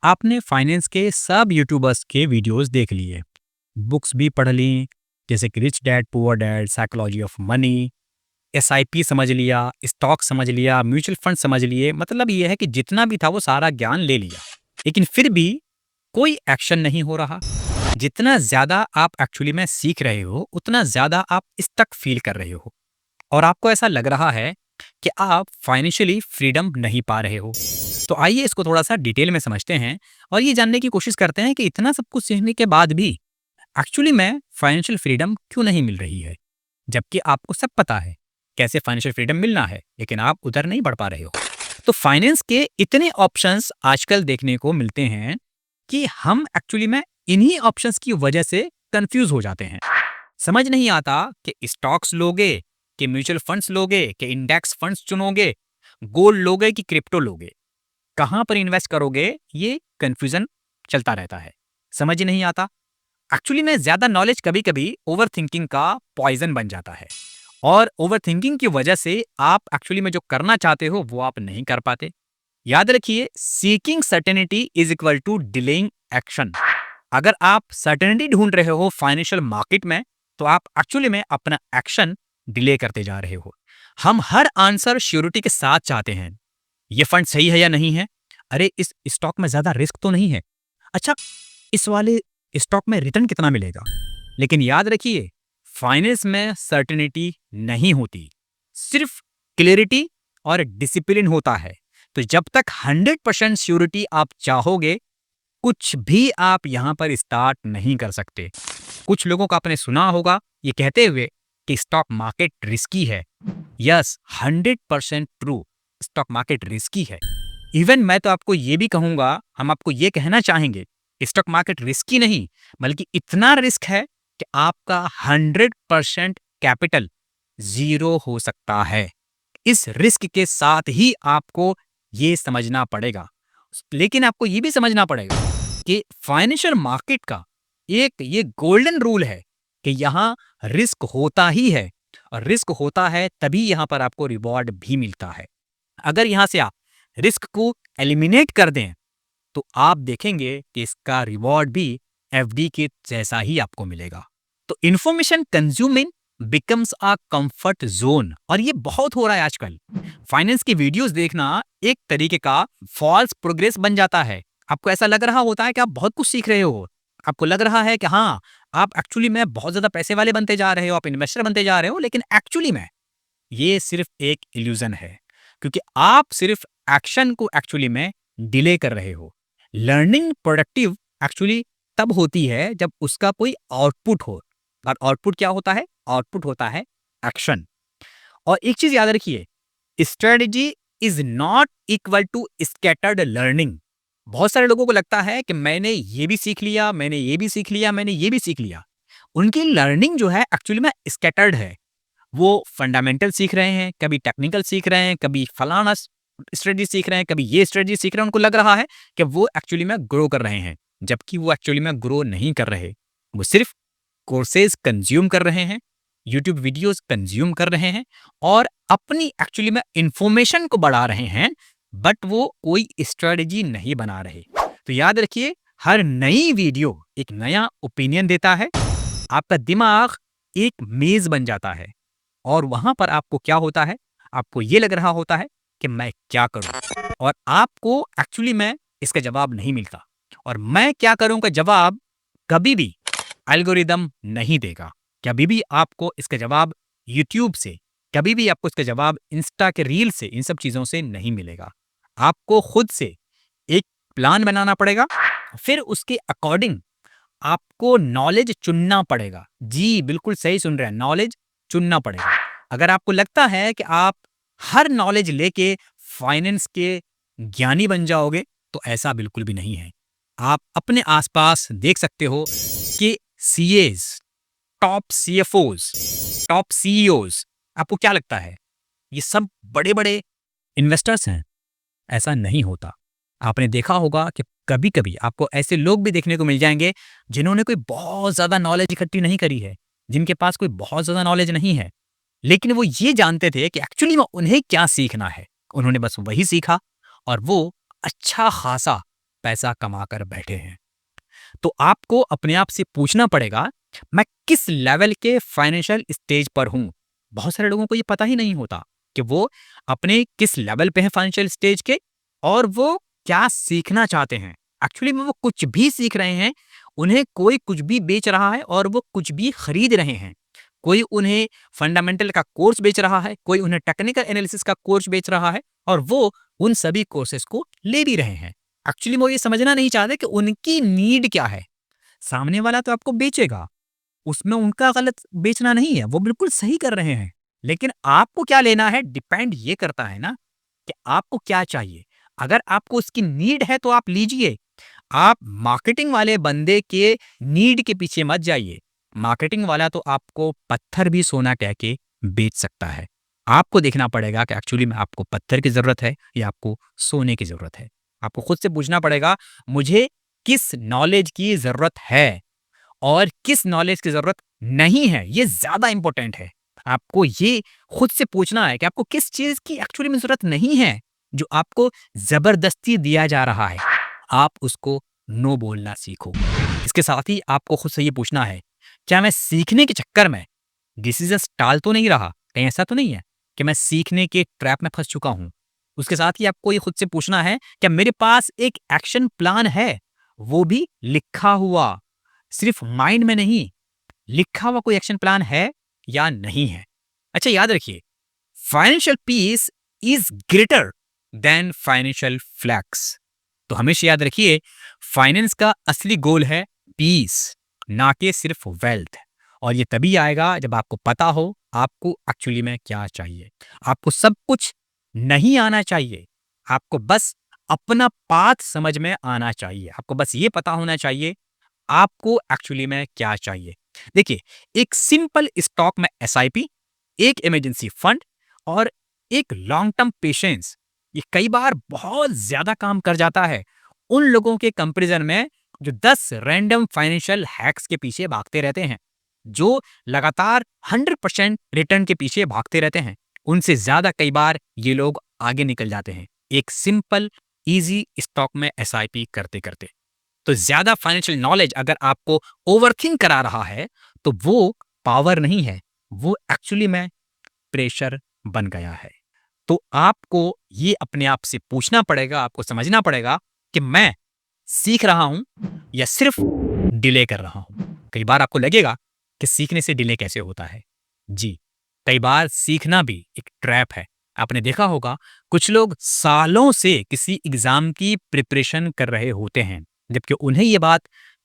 आपने फाइनेंस के सब यूट्यूबर्स के वीडियोस देख लिए, बुक्स भी पढ़ ली, जैसे कि rich dad poor dad, psychology of money, SIP समझ लिया, स्टॉक समझ लिया, म्यूचुअल फंड समझ लिए। मतलब ये है कि जितना भी था वो सारा ज्ञान ले लिया, लेकिन फिर भी कोई एक्शन नहीं हो रहा। जितना ज़्यादा आप एक्चुअली में सीख रहे हो, उतना ज़्यादा आप स्टक फील कर रहे हो और आपको ऐसा लग रहा है कि आप फाइनेंशियली फ्रीडम नहीं पा रहे हो। तो आइए इसको थोड़ा-सा डिटेल में समझते हैं और ये जानने की कोशिश करते हैं कि इतना सब कुछ सीखने के बाद भी एक्चुअली में फाइनेंशियल फ्रीडम क्यों नहीं मिल रही है? जबकि आपको सब पता है कैसे फाइनेंशियल फ्रीडम मिलना है, लेकिन आप उधर नहीं बढ़ पा रहे हो। तो फाइनेंस के इतने ऑप्शंस आजकल देखने को मिलते हैं कि हम एक्चुअली में इन्हीं ऑप्शंस की वजह से कंफ्यूज हो जाते हैं। समझ नहीं आता कि स्टॉक्स लोगे, कि म्यूचुअल फंड्स लोगे, कि इंडेक्स फंड्स चुनोगे, गोल्ड लोगे कि क्रिप्टो लोगे, कहाँ पर इन्वेस्ट करोगे, ये कंफ्यूजन चलता रहता है, समझ ही नहीं आता। एक्चुअली में ज्यादा नॉलेज कभी कभी ओवर थिंकिंग का पॉइजन बन जाता है और ओवर थिंकिंग की वजह से आप एक्चुअली में जो करना चाहते हो वो आप नहीं कर पाते। याद रखिए, seeking certainty is equal to delaying action. अगर आप सर्टेनिटी ढूंढ रहे हो फाइनेंशियल मार्केट में, तो आप एक्चुअली में अपना एक्शन डिले करते जा रहे हो। हम हर आंसर श्योरिटी के साथ चाहते हैं। ये फंड सही है या नहीं है? अरे इस स्टॉक में ज्यादा रिस्क तो नहीं है? अच्छा, इस वाले स्टॉक में रिटर्न कितना मिलेगा? लेकिन याद रखिए, फाइनेंस में सर्टेनिटी नहीं होती, सिर्फ क्लियरिटी और डिसिप्लिन होता है। तो जब तक 100% श्योरिटी आप चाहोगे, कुछ भी आप यहां पर स्टार्ट नहीं कर सकते। कुछ लोगों को आपने सुना होगा ये कहते हुए कि स्टॉक मार्केट रिस्की है। Yes, 100% true, stock market risky है। इवन मैं तो आपको ये भी कहूंगा, हम आपको ये कहना चाहेंगे, स्टॉक मार्केट रिस्की नहीं, बल्कि इतना रिस्क है कि आपका 100% कैपिटल जीरो हो सकता है। इस रिस्क के साथ ही आपको ये समझना पड़ेगा। लेकिन आपको ये भी समझना पड़ेगा कि फाइनेंशियल मार्केट का एक ये गोल्डन रूल है कि यहाँ रिस्क होता ही है, और रिस्क होता है तभी यहाँ पर आपको रिवॉर्ड भी मिलता है। अगर यहाँ से आप रिस्क को एलिमिनेट कर दें, तो आप देखेंगे कि इसका रिवॉर्ड भी एफडी के जैसा ही आपको मिलेगा। तो information consuming becomes a comfort zone, और ये बहुत हो रहा है आजकल। फाइनेंस की वीडियोस देखना एक तरीके का फॉल्स प्रोग्रेस बन जाता है। आपको ऐसा लग रहा होता है कि आप बहुत कुछ सीख रहे हो, आपको लग रहा है कि हाँ, आप एक्चुअली में बहुत ज्यादा पैसे वाले बनते जा रहे हो, आप इन्वेस्टर बनते जा रहे हो, लेकिन एक्चुअली में ये सिर्फ एक इल्यूजन है, क्योंकि आप सिर्फ एक्शन को एक्चुअली में डिले कर रहे हो। लर्निंग प्रोडक्टिव एक्चुअली तब होती है जब उसका कोई आउटपुट हो, और आउटपुट क्या होता है? आउटपुट होता है एक्शन। और एक चीज याद रखिए, strategy is not equal to scattered learning. बहुत सारे लोगों को लगता है कि मैंने ये भी सीख लिया, मैंने ये भी सीख लिया, मैंने ये भी सीख लिया। उनकी लर्निंग जो है एक्चुअली में स्कैटर्ड है। वो फंडामेंटल सीख रहे हैं, कभी टेक्निकल सीख रहे हैं, कभी फलाना स्ट्रेटजी सीख रहे हैं, कभी ये स्ट्रेटजी सीख रहे हैं। उनको लग रहा है कि वो एक्चुअली में ग्रो कर रहे हैं, जबकि वो एक्चुअली में ग्रो नहीं कर रहे। वो सिर्फ कोर्सेज कंज्यूम कर रहे हैं, यूट्यूब वीडियोस कंज्यूम कर रहे हैं और अपनी एक्चुअली में इंफॉर्मेशन को बढ़ा रहे हैं, बट वो कोई स्ट्रेटजी नहीं बना रहे। तो याद रखिए, हर नई वीडियो एक नया ओपिनियन देता है। आपका दिमाग एक मेज बन जाता है और वहां पर आपको क्या होता है? आपको ये लग रहा होता है कि मैं क्या करूं, और आपको एक्चुअली में इसका जवाब नहीं मिलता। और मैं क्या करूं का जवाब कभी भी एल्गोरिदम नहीं देगा। कभी भी आपको इसका जवाब यूट्यूब से, कभी भी आपको इसका जवाब इंस्टा के रील से, इन सब चीजों से नहीं मिलेगा। आपको खुद से एक प्लान बनाना पड़ेगा, फिर उसके अकॉर्डिंग आपको नॉलेज चुनना पड़ेगा। जी बिल्कुल सही सुन रहे हैं, नॉलेज चुनना पड़ेगा। अगर आपको लगता है कि आप हर नॉलेज लेके फाइनेंस के ज्ञानी बन जाओगे, तो ऐसा बिल्कुल भी नहीं है। आप अपने आसपास देख सकते हो कि सीएज, टॉप सीएफओज, टॉप सीईओज, आपको क्या लगता है ये सब बड़े बड़े इन्वेस्टर्स हैं? ऐसा नहीं होता। आपने देखा होगा कि कभी कभी आपको ऐसे लोग भी देखने को मिल जाएंगे जिन्होंने कोई बहुत ज्यादा नॉलेज इकट्ठी नहीं करी है, जिनके पास कोई बहुत ज्यादा नॉलेज नहीं है, लेकिन वो ये जानते थे कि एक्चुअली में उन्हें क्या सीखना है। उन्होंने बस वही सीखा और वो अच्छा खासा पैसा कमा कर बैठे हैं। तो आपको अपने आप से पूछना पड़ेगा, मैं किस लेवल के फाइनेंशियल स्टेज पर हूँ? बहुत सारे लोगों को ये पता ही नहीं होता कि वो अपने किस लेवल पे हैं फाइनेंशियल स्टेज के और वो क्या सीखना चाहते हैं। एक्चुअली में वो कुछ भी सीख रहे हैं, उन्हें कोई कुछ भी बेच रहा है और वो कुछ भी खरीद रहे हैं। कोई उन्हें फंडामेंटल का कोर्स बेच रहा है, कोई उन्हें टेक्निकल एनालिसिस का कोर्स बेच रहा है और वो उन सभी कोर्सेज़ को ले भी रहे हैं। एक्चुअली वो ये समझना नहीं चाहते कि उनकी नीड क्या है। सामने वाला तो आपको बेचेगा, उसमें उनका गलत बेचना नहीं है, वो बिल्कुल सही कर रहे हैं। लेकिन आपको क्या लेना है डिपेंड ये करता है ना कि आपको क्या चाहिए। अगर आपको उसकी नीड है तो आप लीजिए। आप मार्केटिंग वाले बंदे के नीड के पीछे मत जाइए। मार्केटिंग वाला तो आपको पत्थर भी सोना कह के बेच सकता है। आपको देखना पड़ेगा कि एक्चुअली में आपको पत्थर की ज़रूरत है या आपको सोने की ज़रूरत है। आपको खुद से पूछना पड़ेगा, मुझे किस नॉलेज की ज़रूरत है और किस नॉलेज की ज़रूरत नहीं है, ये ज़्यादा इम्पोर्टेंट है। आपको ये खुद से पूछना है कि आपको किस चीज़ की एक्चुअली में ज़रूरत नहीं है, जो आपको ज़बरदस्ती दिया जा रहा है। आप उसको नो बोलना सीखो। इसके साथ ही आपको खुद से ये पूछना है, क्या मैं सीखने के चक्कर में डिसीज़न्स टाल तो नहीं रहा? कहीं ऐसा तो नहीं है कि मैं सीखने के ट्रैप में फँस चुका हूँ? उसके साथ ही आपको ये खुद से पूछना है, क्या मेरे पास एक एक्शन प्लान है, वो भी लिखा हुआ? सिर्फ माइंड में नहीं, लिखा हुआ कोई एक्शन प्लान है या नहीं है। अच्छा याद रखिए, financial peace is greater than financial flex. तो हमेशा याद रखिए, फाइनेंस का असली गोल है पीस, ना कि सिर्फ वेल्थ। और ये तभी आएगा जब आपको पता हो आपको एक्चुअली में क्या चाहिए। आपको सब कुछ नहीं आना चाहिए, आपको बस अपना पाथ समझ में आना चाहिए। आपको बस ये पता होना चाहिए आपको एक्चुअली में क्या चाहिए। देखिए, एक सिंपल स्टॉक में एसआईपी, एक इमरजेंसी फंड और एक लॉन्ग टर्म पेशेंस, ये कई बार बहुत ज्यादा काम कर जाता है उन लोगों के कंपैरिजन में जो 10 रैंडम फाइनेंशियल हैक्स के पीछे भागते रहते हैं, जो लगातार 100% रिटर्न के पीछे भागते रहते हैं। उनसे ज्यादा कई बार ये लोग आगे निकल जाते हैं एक सिंपल इजी स्टॉक में एसआईपी करते करते। तो ज्यादा फाइनेंशियल नॉलेज अगर आपको ओवरथिंक करा रहा है तो वो पावर नहीं है, वो एक्चुअली में प्रेशर बन गया है। तो आपको ये अपने आप से पूछना पड़ेगा, आपको समझना पड़ेगा कि मैं सीख रहा हूं या सिर्फ डिले कर रहा हूं। कई बार आपको लगेगा कि सीखने से डिले कैसे होता है। जी, कई बार सीखना भी एक ट्रैप है। आपने देखा होगा कुछ लोग सालों से किसी एग्जाम की प्रिपरेशन कर रहे होते हैं, जबकि उन्हें ये बात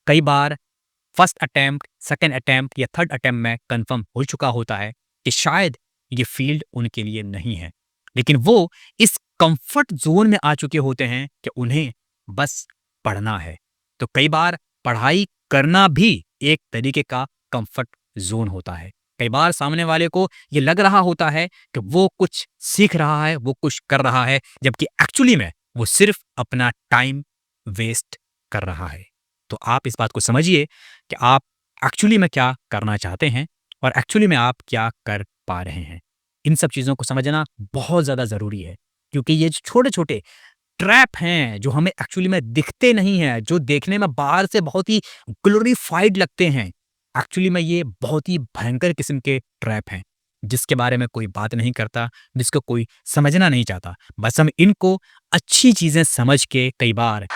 कई बार फर्स्ट अटेम्प्ट, सेकंड अटेम्प्ट या थर्ड अटेम्प्ट में कंफर्म हो चुका होता है कि शायद ये फील्ड उनके लिए नहीं है। लेकिन वो इस कंफर्ट जोन में आ चुके होते हैं कि उन्हें बस पढ़ना है। तो कई बार पढ़ाई करना भी एक तरीके का कंफर्ट जोन होता है। कई बार सामने वाले को ये लग रहा होता है कि वो कुछ सीख रहा है, वो कुछ कर रहा है, जबकि एक्चुअली में वो सिर्फ अपना टाइम वेस्ट कर रहा है। तो आप इस बात को समझिए कि आप एक्चुअली में क्या करना चाहते हैं और एक्चुअली में आप क्या कर पा रहे हैं। इन सब चीज़ों को समझना बहुत ज़्यादा ज़रूरी है, क्योंकि ये जो छोटे-छोटे ट्रैप हैं, जो हमें एक्चुअली में दिखते नहीं हैं, जो देखने में बाहर से बहुत ही ग्लोरीफाइड लगते हैं, एक्चुअली में ये बहुत ही भयंकर किस्म के ट्रैप हैं, जिसके बारे में कोई बात नहीं करता, जिसको कोई समझना नहीं चाहता। बस हम इनको अच्छी चीज़ें समझ के कई बार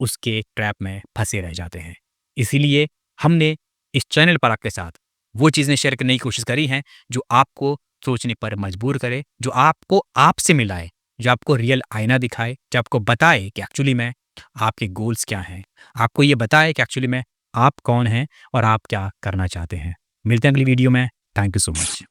उसके ट्रैप में फँसे रह जाते हैं। इसीलिए हमने इस चैनल पर आपके साथ वो चीज़ें शेयर करने की कोशिश करी हैं, जो आपको सोचने पर मजबूर करे, जो आपको आपसे मिलाए, जो आपको रियल आईना दिखाए, जो आपको बताए कि एक्चुअली में आपके गोल्स क्या हैं। आपको ये बताए कि एक्चुअली में आप कौन हैं और आप क्या करना चाहते हैं। मिलते हैं अगली वीडियो में। Thank you so much.